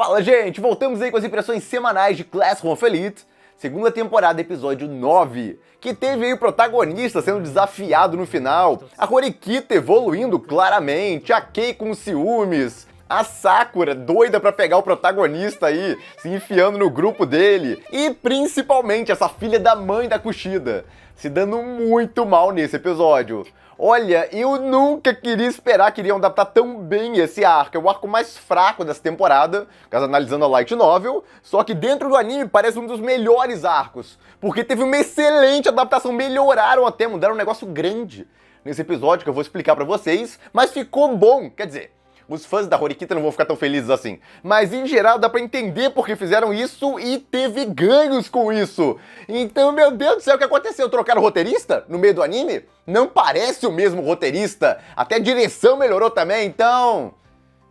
Fala, gente! Voltamos aí com as impressões semanais de Classroom of Elite, segunda temporada, episódio 9, que teve aí o protagonista sendo desafiado no final, a Horikita evoluindo claramente, a Kei com ciúmes, a Sakura doida pra pegar o protagonista aí, se enfiando no grupo dele, e principalmente essa filha da mãe da Kushida, se dando muito mal nesse episódio. Olha, eu nunca queria esperar que iriam adaptar tão bem esse arco. É o arco mais fraco dessa temporada, caso analisando a Light Novel, só que dentro do anime parece um dos melhores arcos, porque teve uma excelente adaptação, melhoraram até, mudaram um negócio grande nesse episódio que eu vou explicar pra vocês, mas ficou bom, quer dizer... Os fãs da Horikita não vão ficar tão felizes assim. Mas, em geral, dá pra entender por que fizeram isso e teve ganhos com isso. Então, meu Deus do céu, o que aconteceu? Trocaram o roteirista no meio do anime? Não parece o mesmo roteirista. Até a direção melhorou também, então...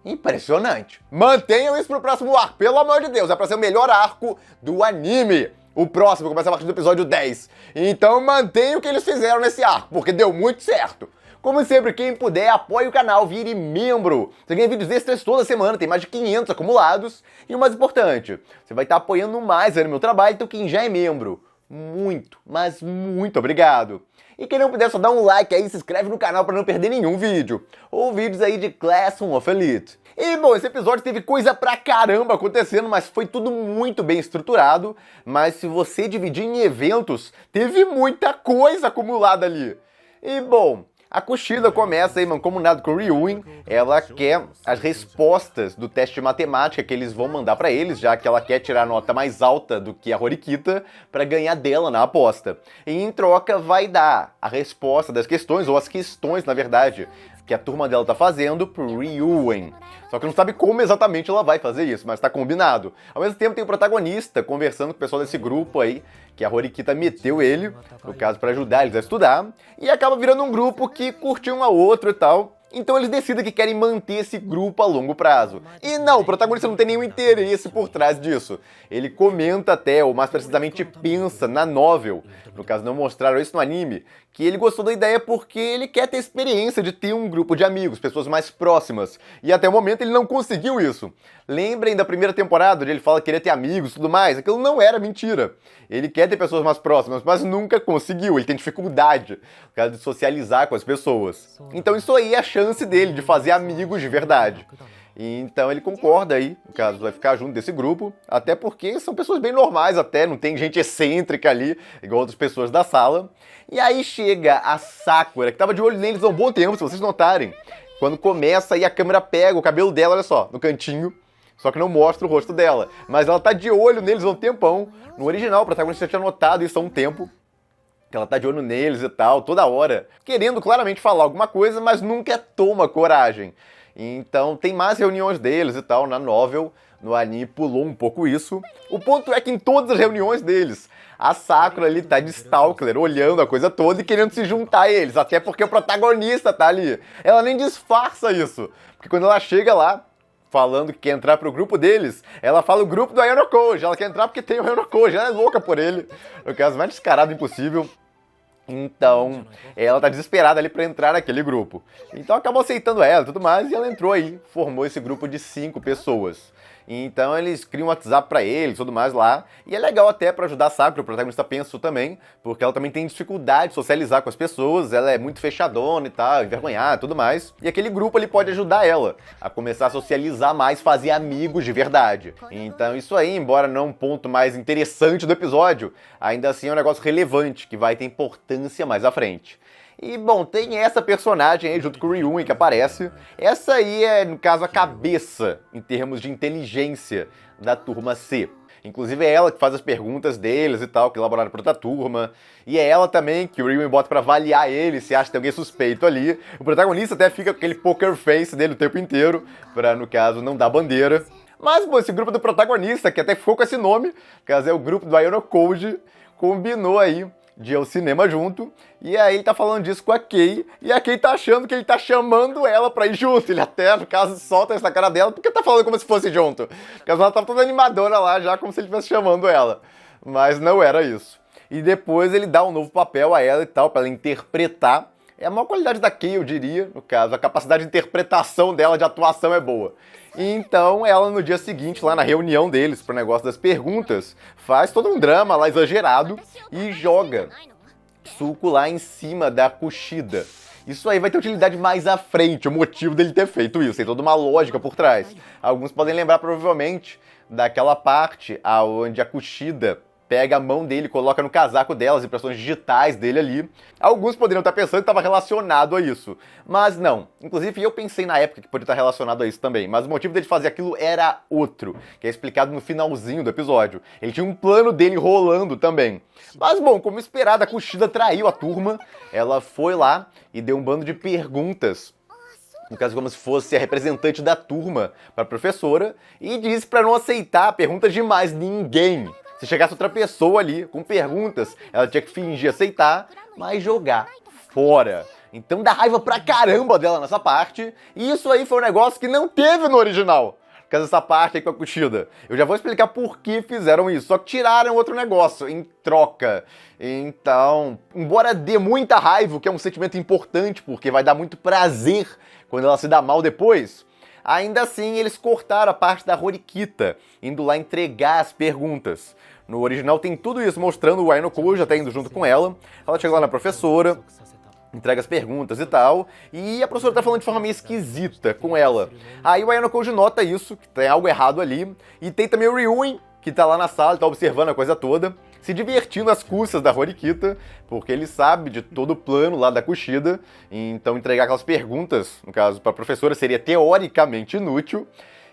Impressionante. Mantenham isso pro próximo arco, pelo amor de Deus. É pra ser o melhor arco do anime. O próximo começa a partir do episódio 10. Então, mantenham o que eles fizeram nesse arco, porque deu muito certo. Como sempre, quem puder, apoie o canal, vire membro. Você ganha vídeos extras toda semana, tem mais de 500 acumulados. E o mais importante, você vai estar apoiando mais no meu trabalho, então quem já é membro, muito, mas muito obrigado. E quem não puder, só dá um like aí, se inscreve no canal para não perder nenhum vídeo. Ou vídeos aí de Classroom of Elite. E bom, esse episódio teve coisa pra caramba acontecendo, mas foi tudo muito bem estruturado. Mas se você dividir em eventos, teve muita coisa acumulada ali. E bom... A Kushida começa aí mancomunado com o Ryuin, ela quer as respostas do teste de matemática que eles vão mandar pra eles, já que ela quer tirar a nota mais alta do que a Horikita pra ganhar dela na aposta. E em troca vai dar a resposta das questões, ou as questões, na verdade, que a turma dela tá fazendo pro Ryuin. Só que não sabe como exatamente ela vai fazer isso, mas tá combinado. Ao mesmo tempo tem o protagonista conversando com o pessoal desse grupo aí, que a Horikita meteu ele, no caso pra ajudar eles a estudar, e acaba virando um grupo que curte um ao outro e tal. Então eles decidem que querem manter esse grupo a longo prazo. E não, o protagonista não tem nenhum interesse por trás disso. Ele comenta até, ou mais precisamente pensa na novel, no caso não mostraram isso no anime, que ele gostou da ideia porque ele quer ter experiência de ter um grupo de amigos, pessoas mais próximas. E até o momento ele não conseguiu isso. Lembrem da primeira temporada, onde ele fala que queria ter amigos e tudo mais? Aquilo não era mentira. Ele quer ter pessoas mais próximas, mas nunca conseguiu. Ele tem dificuldade, no caso de socializar com as pessoas. Então isso aí é a chance dele de fazer amigos de verdade. Então ele concorda aí, no caso, vai ficar junto desse grupo, até porque são pessoas bem normais até, não tem gente excêntrica ali, igual outras pessoas da sala. E aí chega a Sakura, que tava de olho neles há um bom tempo, se vocês notarem. Quando começa aí a câmera pega o cabelo dela, olha só, no cantinho, só que não mostra o rosto dela. Mas ela tá de olho neles há um tempão. No original, o protagonista já tinha notado isso há um tempo, que ela tá de olho neles e tal, toda hora, querendo claramente falar alguma coisa, mas nunca toma coragem. Então tem mais reuniões deles e tal na novel, no anime pulou um pouco isso. O ponto é que em todas as reuniões deles, a Sakura ali tá de stalker, olhando a coisa toda e querendo se juntar a eles, até porque o protagonista tá ali. Ela nem disfarça isso, porque quando ela chega lá, falando que quer entrar pro grupo deles, ela fala o grupo do Ayano Koji, ela quer entrar porque tem o Ayano Koji, ela é louca por ele, o caso mais descarado impossível. Então, ela tá desesperada ali pra entrar naquele grupo. Então acabou aceitando ela e tudo mais, e ela entrou aí, formou esse grupo de 5 pessoas. Então eles criam um WhatsApp pra eles e tudo mais lá. E é legal até pra ajudar a Sakura, o protagonista pensa também, porque ela também tem dificuldade de socializar com as pessoas, ela é muito fechadona e tal, envergonhada e tudo mais. E aquele grupo ali pode ajudar ela a começar a socializar mais, fazer amigos de verdade. Então isso aí, embora não um ponto mais interessante do episódio, ainda assim é um negócio relevante, que vai ter importância mais à frente. E, bom, tem essa personagem aí junto com o Ryuin que aparece. Essa aí é, no caso, a cabeça, em termos de inteligência, da turma C. Inclusive é ela que faz as perguntas deles e tal, que elaboraram pra outra turma. E é ela também que o Ryuin bota pra avaliar ele, se acha que tem alguém suspeito ali. O protagonista até fica com aquele poker face dele o tempo inteiro, pra, no caso, não dar bandeira. Mas, bom, esse grupo do protagonista, que até ficou com esse nome, no caso é o grupo do Ayano Koji, combinou aí de ir ao cinema junto, e aí ele tá falando disso com a Kei, e a Kei tá achando que ele tá chamando ela pra ir junto, ele até, no caso, solta essa cara dela, porque tá falando como se fosse junto, porque ela tava toda animadona lá, já como se ele estivesse chamando ela, mas não era isso. E depois ele dá um novo papel a ela e tal, pra ela interpretar, é a maior qualidade da Kei, eu diria, no caso, a capacidade de interpretação dela, de atuação é boa. Então ela, no dia seguinte, lá na reunião deles, pro negócio das perguntas, faz todo um drama lá exagerado e joga suco lá em cima da Kushida. Isso aí vai ter utilidade mais à frente, o motivo dele ter feito isso, tem toda uma lógica por trás. Alguns podem lembrar provavelmente daquela parte onde a Kushida pega a mão dele, coloca no casaco dela as impressões digitais dele ali. Alguns poderiam estar pensando que estava relacionado a isso, mas não. Inclusive eu pensei na época que poderia estar relacionado a isso também, mas o motivo dele fazer aquilo era outro, que é explicado no finalzinho do episódio. Ele tinha um plano dele rolando também. Mas bom, como esperado, a Kushida traiu a turma, ela foi lá e deu um bando de perguntas, no caso como se fosse a representante da turma para a professora, e disse para não aceitar perguntas de mais ninguém. Se chegasse outra pessoa ali com perguntas, ela tinha que fingir aceitar, mas jogar fora. Então dá raiva pra caramba dela nessa parte, e isso aí foi um negócio que não teve no original. Por causa dessa parte aí com a Kushida. Eu já vou explicar por que fizeram isso, só que tiraram outro negócio em troca. Então, embora dê muita raiva, que é um sentimento importante, porque vai dar muito prazer quando ela se dá mal depois, ainda assim eles cortaram a parte da Horikita, indo lá entregar as perguntas. No original tem tudo isso, mostrando o Ainoko já tá indo junto com ela. Ela chega lá na professora, entrega as perguntas e tal, e a professora tá falando de forma meio esquisita com ela. Aí o Ainoko nota isso, que tem algo errado ali, e tem também o Ryuen, que tá lá na sala, tá observando a coisa toda, se divertindo às custas da Horikita, porque ele sabe de todo o plano lá da Kushida, então entregar aquelas perguntas, no caso, pra professora, seria teoricamente inútil.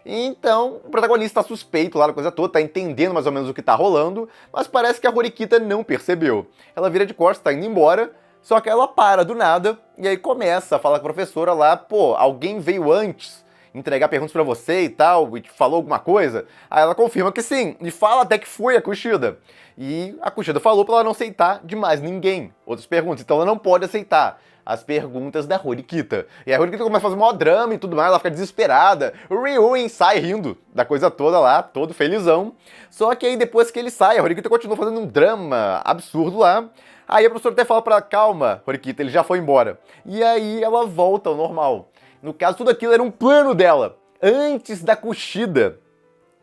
Então, o protagonista tá suspeito lá da coisa toda, tá entendendo mais ou menos o que tá rolando, mas parece que a Horikita não percebeu. Ela vira de costas, tá indo embora, só que ela para do nada, e aí começa a falar com a professora lá, pô, alguém veio antes entregar perguntas pra você e tal, e te falou alguma coisa? Aí ela confirma que sim, e fala até que foi a Kushida. E a Kushida falou pra ela não aceitar de mais ninguém outras perguntas, então ela não pode aceitar as perguntas da Horikita. E a Horikita começa a fazer um maior drama e tudo mais, ela fica desesperada. O Ryuen sai rindo da coisa toda lá, todo felizão. Só que aí depois que ele sai, a Horikita continua fazendo um drama absurdo lá. Aí a professora até fala pra ela, calma, Horikita, ele já foi embora. E aí ela volta ao normal. No caso, tudo aquilo era um plano dela, antes da Kushida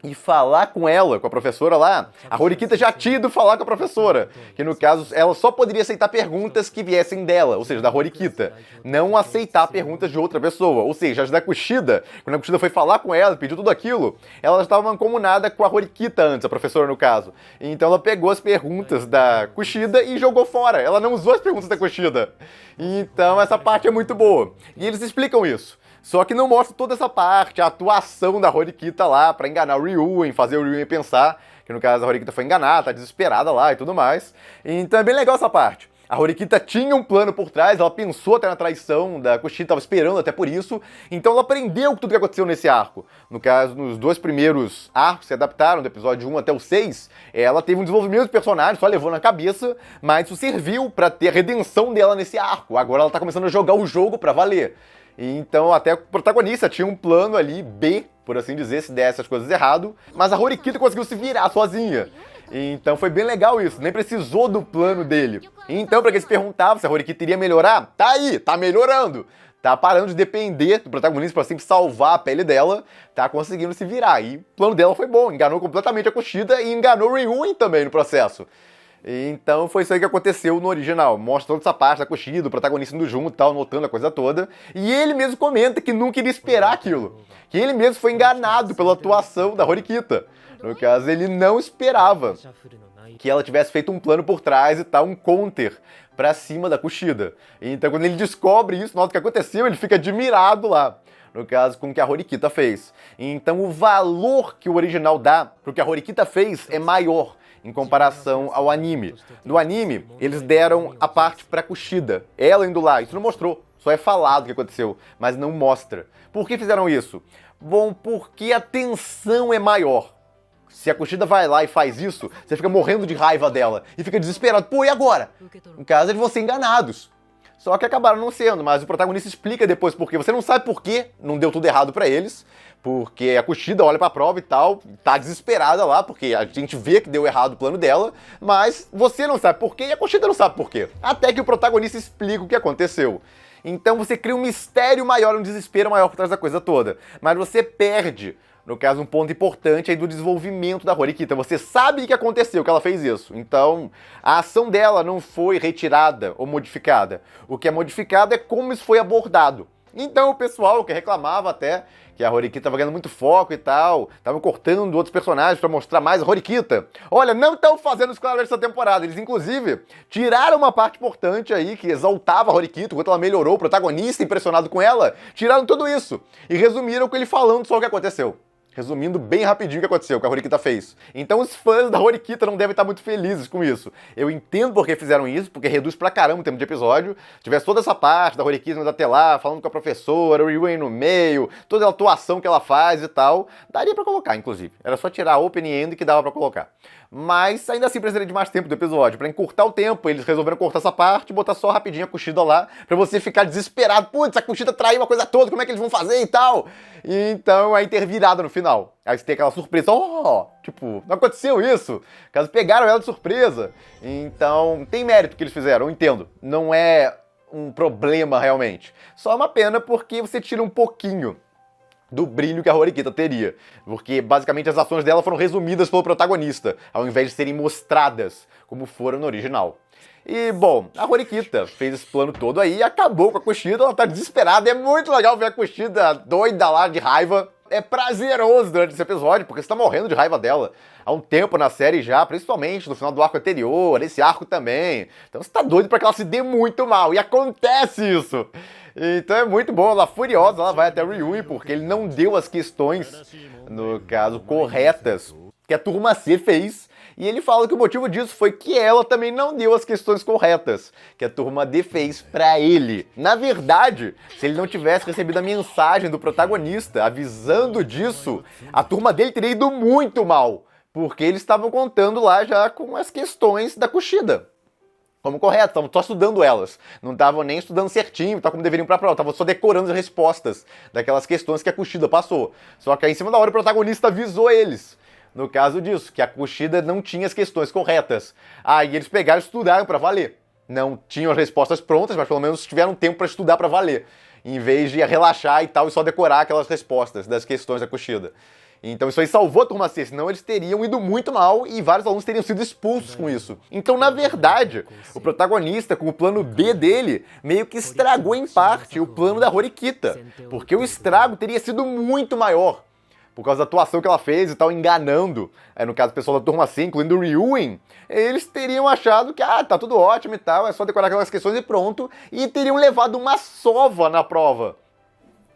e falar com ela, com a professora lá, a Horikita já tinha ido falar com a professora, que no caso ela só poderia aceitar perguntas que viessem dela, ou seja, da Horikita, não aceitar perguntas de outra pessoa, ou seja, as da Kushida, quando a Kushida foi falar com ela, pediu tudo aquilo, ela já estava mancomunada com a Horikita antes, a professora no caso, então ela pegou as perguntas da Kushida e jogou fora, ela não usou as perguntas da Kushida, então essa parte é muito boa, e eles explicam isso. Só que não mostra toda essa parte, a atuação da Horikita lá pra enganar o Ryuen, fazer o Ryuen pensar que no caso a Horikita foi enganada, tá desesperada lá e tudo mais. Então é bem legal essa parte. A Horikita tinha um plano por trás, ela pensou até na traição da Kushida, tava esperando até por isso, então ela aprendeu tudo que aconteceu nesse arco. No caso, nos dois primeiros arcos que se adaptaram, do episódio 1 até o 6, ela teve um desenvolvimento de personagem, só levou na cabeça, mas isso serviu pra ter a redenção dela nesse arco. Agora ela tá começando a jogar o jogo pra valer. Então até o protagonista tinha um plano ali, B, por assim dizer, se desse as coisas errado, mas a Horikita conseguiu se virar sozinha. Então foi bem legal isso, nem precisou do plano dele. Então, pra quem se perguntava se a Horikita iria melhorar, tá aí, tá melhorando. Tá parando de depender do protagonista pra sempre salvar a pele dela, tá conseguindo se virar. E o plano dela foi bom, enganou completamente a Kushida e enganou o Ryuen também no processo. Então foi isso aí que aconteceu no original. Mostra toda essa parte da Kushida, o protagonista indo junto e tal, notando a coisa toda. E ele mesmo comenta que nunca iria esperar aquilo. Que ele mesmo foi enganado pela atuação da Horikita. No caso, ele não esperava que ela tivesse feito um plano por trás e tal, um counter pra cima da Kushida. Então quando ele descobre isso, nota o que aconteceu, ele fica admirado lá. No caso, com o que a Horikita fez. Então o valor que o original dá pro que a Horikita fez é maior em comparação ao anime. No anime, eles deram a parte pra Kushida, ela indo lá, isso não mostrou, só é falado o que aconteceu, mas não mostra. Por que fizeram isso? Bom, porque a tensão é maior. Se a Kushida vai lá e faz isso, você fica morrendo de raiva dela e fica desesperado, pô, e agora? No caso, eles vão ser enganados. Só que acabaram não sendo, mas o protagonista explica depois por quê. Você não sabe por que não deu tudo errado pra eles, porque a Kushida olha pra prova e tal, tá desesperada lá, porque a gente vê que deu errado o plano dela, mas você não sabe por quê e a Kushida não sabe por quê. Até que o protagonista explica o que aconteceu. Então você cria um mistério maior, um desespero maior por trás da coisa toda. Mas você perde, no caso, um ponto importante aí do desenvolvimento da Horikita. Você sabe o que aconteceu, que ela fez isso. Então, a ação dela não foi retirada ou modificada. O que é modificado é como isso foi abordado. Então o pessoal que reclamava até que a Horikita estava ganhando muito foco e tal, estavam cortando outros personagens para mostrar mais a Horikita. Olha, não estão fazendo isso claramente essa temporada. Eles, inclusive, tiraram uma parte importante aí que exaltava a Horikita, enquanto ela melhorou, o protagonista impressionado com ela. Tiraram tudo isso e resumiram com ele falando só o que aconteceu. Resumindo bem rapidinho o que aconteceu, o que a Horikita fez. Então os fãs da Horikita não devem estar muito felizes com isso. Eu entendo por que fizeram isso, porque reduz pra caramba o tempo de episódio. Se tivesse toda essa parte da Horikita até lá, falando com a professora, o Ryuen no meio, toda a atuação que ela faz e tal, daria pra colocar, inclusive. Era só tirar a opening end que dava pra colocar. Mas ainda assim precisaria de mais tempo do episódio. Pra encurtar o tempo, eles resolveram cortar essa parte e botar só rapidinho a Kushida lá, pra você ficar desesperado. Putz, a Kushida traiu a coisa toda, como é que eles vão fazer e tal? E então aí ter virada no final. Aí você tem aquela surpresa, tipo, não aconteceu isso. Caso pegaram ela de surpresa. Então tem mérito que eles fizeram, eu entendo. Não é um problema realmente. Só uma pena porque você tira um pouquinho do brilho que a Horikita teria. Porque, basicamente, as ações dela foram resumidas pelo protagonista, ao invés de serem mostradas, como foram no original. E, bom, a Horikita fez esse plano todo aí e acabou com a Kushida, ela tá desesperada, é muito legal ver a Kushida doida lá de raiva. É prazeroso durante esse episódio, porque você tá morrendo de raiva dela há um tempo na série já, principalmente no final do arco anterior, nesse arco também. Então você tá doido pra que ela se dê muito mal, e acontece isso! Então é muito bom, ela furiosa, ela vai até o Ryuen, porque ele não deu as questões, no caso, corretas, que a turma C fez. E ele fala que o motivo disso foi que ela também não deu as questões corretas, que a turma D fez pra ele. Na verdade, se ele não tivesse recebido a mensagem do protagonista avisando disso, a turma dele teria ido muito mal, porque eles estavam contando lá já com as questões da Kushida como correto, estavam só estudando elas. Não estavam nem estudando certinho, tal como deveriam pra prova. Estavam só decorando as respostas daquelas questões que a Kushida passou. Só que aí, em cima da hora, o protagonista avisou eles. No caso disso, que a Kushida não tinha as questões corretas. Aí eles pegaram e estudaram pra valer. Não tinham as respostas prontas, mas pelo menos tiveram tempo pra estudar pra valer. Em vez de relaxar e tal, e só decorar aquelas respostas das questões da Kushida. Então isso aí salvou a turma C, senão eles teriam ido muito mal e vários alunos teriam sido expulsos com isso. Então, na verdade, o protagonista, com o plano B dele, meio que estragou em parte o plano da Horikita, porque o estrago teria sido muito maior. Por causa da atuação que ela fez e tal, enganando, no caso o pessoal da turma C, incluindo o Ryuen, eles teriam achado que, tá tudo ótimo e tal, é só decorar aquelas questões e pronto, e teriam levado uma sova na prova.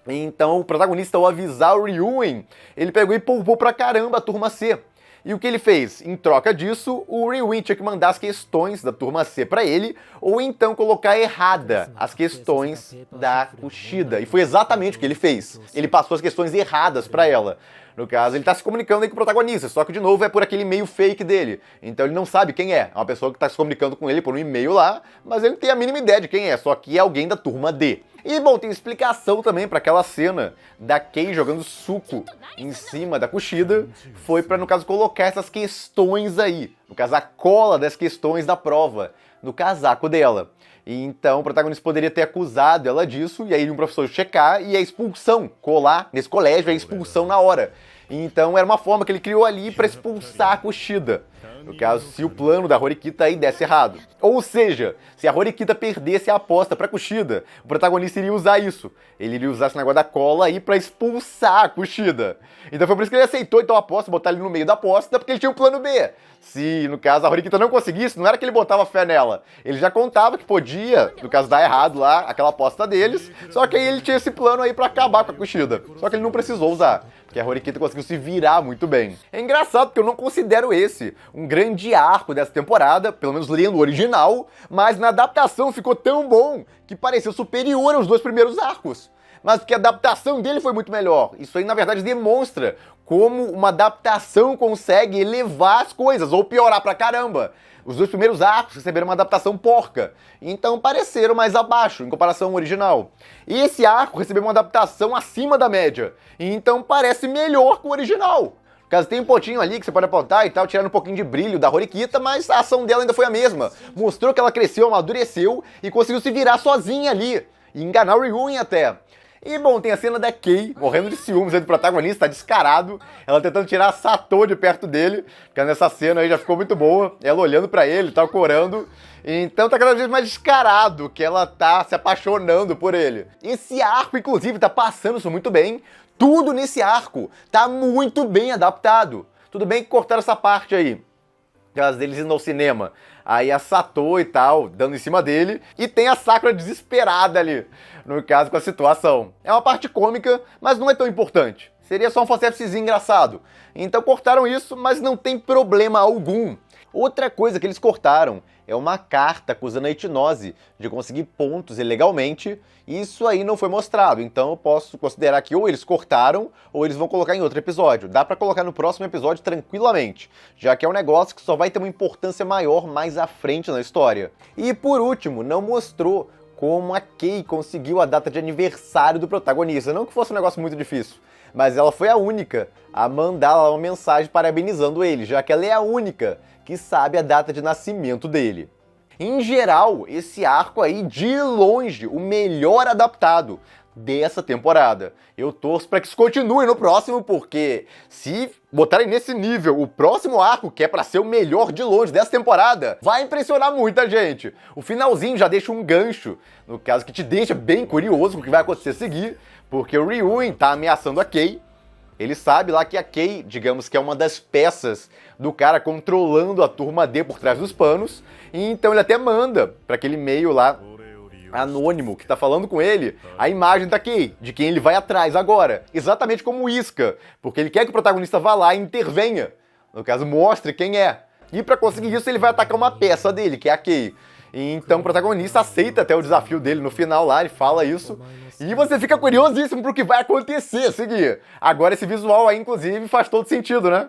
Então o protagonista, ao avisar o Ryuen, ele pegou e poupou pra caramba a turma C. E o que ele fez? Em troca disso, o Ryuen tinha que mandar as questões da turma C pra ele, ou então colocar errada as questões da Kushida. E foi exatamente o que ele fez. Ele passou as questões erradas pra ela. No caso, ele tá se comunicando aí com o protagonista, só que, de novo, é por aquele e-mail fake dele. Então ele não sabe quem é. É uma pessoa que tá se comunicando com ele por um e-mail lá, mas ele não tem a mínima ideia de quem é, só que é alguém da turma D. E, bom, tem explicação também para aquela cena da Kei jogando suco em cima da Kushida. Foi para, no caso, colocar essas questões aí. No caso, a cola das questões da prova no casaco dela. E então o protagonista poderia ter acusado ela disso, e aí um professor checar e a expulsão, colar nesse colégio, a expulsão na hora. Então era uma forma que ele criou ali para expulsar a Kushida. No caso, se o plano da Horikita aí desse errado. Ou seja, se a Horikita perdesse a aposta pra Kushida, o protagonista iria usar isso. Ele iria usar esse negócio da cola aí pra expulsar a Kushida. Então foi por isso que ele aceitou então a aposta, botar ele no meio da aposta, porque ele tinha um plano B. Se, no caso, a Horikita não conseguisse, não era que ele botava fé nela. Ele já contava que podia, no caso, dar errado lá, aquela aposta deles, só que aí ele tinha esse plano aí pra acabar com a Kushida. Só que ele não precisou usar, porque a Horikita conseguiu se virar muito bem. É engraçado porque eu não considero esse um grande arco dessa temporada, pelo menos lendo o original, mas na adaptação ficou tão bom que pareceu superior aos dois primeiros arcos. Mas porque a adaptação dele foi muito melhor. Isso aí, na verdade, demonstra como uma adaptação consegue elevar as coisas, ou piorar pra caramba. Os dois primeiros arcos receberam uma adaptação porca, então pareceram mais abaixo em comparação ao original. E esse arco recebeu uma adaptação acima da média, então parece melhor que o original. Caso tem um pontinho ali que você pode apontar e tal, tirando um pouquinho de brilho da Horikita, mas a ação dela ainda foi a mesma. Mostrou que ela cresceu, amadureceu e conseguiu se virar sozinha ali. e enganar o Ryuin até. E, bom, tem a cena da Kei morrendo de ciúmes aí do protagonista, tá descarado. Ela tentando tirar a Sato de perto dele, que nessa cena aí já ficou muito boa. Ela olhando pra ele, tá corando. Então tá cada vez mais descarado que ela tá se apaixonando por ele. Esse arco, inclusive, tá passando isso muito bem. Tudo nesse arco tá muito bem adaptado. Tudo bem que cortaram essa parte aí, caso deles indo ao cinema. Aí a Sato e tal, dando em cima dele. E tem a Sakura desesperada ali, no caso, com a situação. É uma parte cômica, mas não é tão importante. Seria só um fanservicezinho engraçado. Então cortaram isso, mas não tem problema algum. Outra coisa que eles cortaram é uma carta acusando a Ichinose de conseguir pontos ilegalmente. Isso aí não foi mostrado, então eu posso considerar que ou eles cortaram ou eles vão colocar em outro episódio. Dá pra colocar no próximo episódio tranquilamente, já que é um negócio que só vai ter uma importância maior mais à frente na história. E por último, não mostrou como a Kei conseguiu a data de aniversário do protagonista. Não que fosse um negócio muito difícil, mas ela foi a única a mandar lá uma mensagem parabenizando ele, já que ela é a única que sabe a data de nascimento dele. Em geral, esse arco aí, de longe, o melhor adaptado dessa temporada. Eu torço para que isso continue no próximo, porque se botarem nesse nível o próximo arco, que é para ser o melhor de longe dessa temporada, vai impressionar muita gente. O finalzinho já deixa um gancho, no caso que te deixa bem curioso com o que vai acontecer a seguir, porque o Ryuin tá ameaçando a Kei. Ele sabe lá que a Kei, digamos que é uma das peças do cara controlando a turma D por trás dos panos, e então ele até manda para aquele e-mail lá anônimo que tá falando com ele a imagem da Kei, de quem ele vai atrás agora, exatamente como o Iska, porque ele quer que o protagonista vá lá e intervenha, no caso mostre quem é, e para conseguir isso ele vai atacar uma peça dele, que é a Kei. Então o protagonista aceita até o desafio dele no final lá, ele fala isso. E você fica curiosíssimo pro que vai acontecer a seguir. Agora esse visual aí, inclusive, faz todo sentido, né?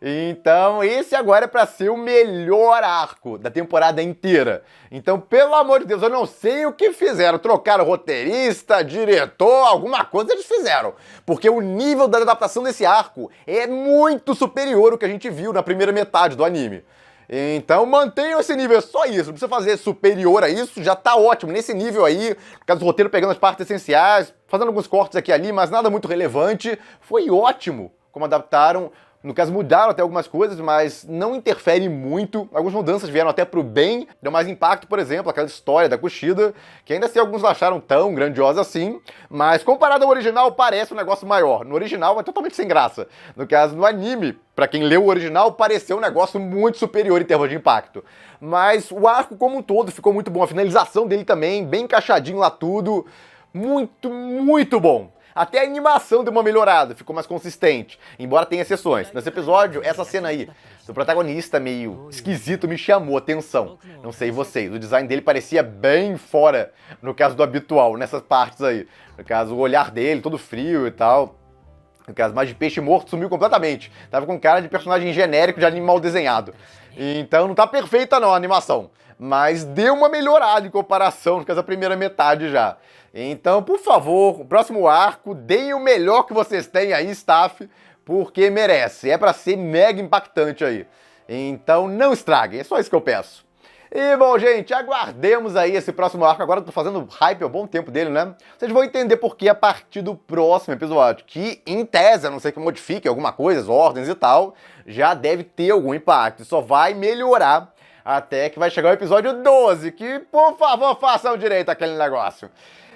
Então esse agora é pra ser o melhor arco da temporada inteira. Então, pelo amor de Deus, eu não sei o que fizeram. Trocaram roteirista, diretor, alguma coisa eles fizeram. Porque o nível da adaptação desse arco é muito superior ao que a gente viu na primeira metade do anime. Então mantenham esse nível, é só isso, não precisa fazer superior a isso, já tá ótimo, nesse nível aí, por causa do roteiro pegando as partes essenciais, fazendo alguns cortes aqui e ali, mas nada muito relevante, foi ótimo como adaptaram, no caso mudaram até algumas coisas, mas não interfere muito, algumas mudanças vieram até pro bem, deu mais impacto, por exemplo, aquela história da Kushida, que ainda assim alguns não acharam tão grandiosa assim, mas comparado ao original parece um negócio maior, no original é totalmente sem graça, no caso no anime, pra quem leu o original, pareceu um negócio muito superior em termos de impacto. Mas o arco como um todo ficou muito bom, a finalização dele também, bem encaixadinho lá tudo, muito, muito bom. Até a animação deu uma melhorada, ficou mais consistente, embora tenha exceções. Nesse episódio, essa cena aí, do protagonista meio esquisito me chamou a atenção. Não sei vocês, o design dele parecia bem fora, no caso do habitual, nessas partes aí. No caso, o olhar dele, todo frio e tal. No caso, mais de peixe morto, sumiu completamente. Tava com cara de personagem genérico de anime mal desenhado. Então não tá perfeita não a animação. Mas deu uma melhorada em comparação com essa primeira metade já. Então, por favor, o próximo arco, deem o melhor que vocês têm aí, staff, porque merece. É pra ser mega impactante aí. Então não estraguem, é só isso que eu peço. E, bom, gente, aguardemos aí esse próximo arco. Agora eu tô fazendo hype há um bom tempo dele, né? Vocês vão entender por que a partir do próximo episódio, que, em tese, a não ser que modifique alguma coisa, as ordens e tal, já deve ter algum impacto. Só vai melhorar até que vai chegar o episódio 12, que, por favor, façam direito aquele negócio.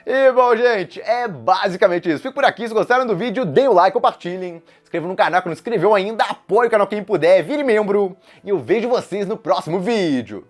E, bom, gente, é basicamente isso. Fico por aqui. Se gostaram do vídeo, deem o like, compartilhem. Se inscrevam no canal que não se inscreveu ainda. Apoie o canal quem puder. Vire membro. E eu vejo vocês no próximo vídeo.